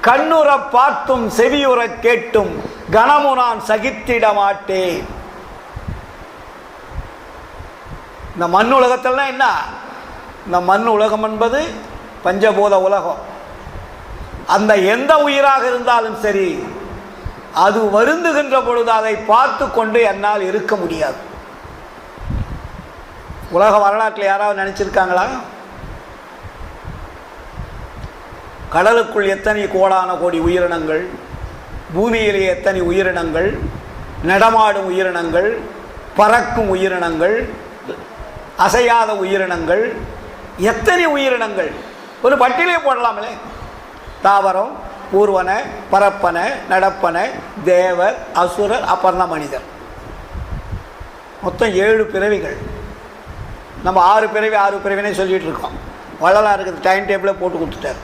கண்ணுற பார்த்தும் செவியுற கேட்டும் கனமு நான் சகித்திட மாட்டேன். இந்த மண் உலகத்தில்னா என்ன? இந்த மண் உலகம் என்பது பஞ்சபூத உலகம். அந்த எந்த உயிராக இருந்தாலும் சரி, அது வருந்துகின்ற பொழுது அதை பார்த்து கொண்டு என்னால் இருக்க முடியாது. உலக வரலாற்றில் யாராவது நினைச்சிருக்காங்களா? கடலுக்குள் எத்தனை கோடான கோடி உயிரினங்கள், பூமியிலே எத்தனை உயிரினங்கள், நடமாடும் உயிரினங்கள், பறக்கும் உயிரினங்கள், அசையாத உயிரினங்கள், எத்தனை உயிரினங்கள் ஒரு பட்டியலே போடலாமலே. தாவரம், ஊர்வன, பரப்பன, நடப்பன, தேவர், அசுரர், அப்புறம் தான் மனிதர். மொத்தம் 7 பிறவிகள். நம்ம 6 பிறவினே சொல்லிட்டு இருக்கோம். வள்ளலாருக்கு டைம் டேபிளே போட்டு கொடுத்துட்டார்.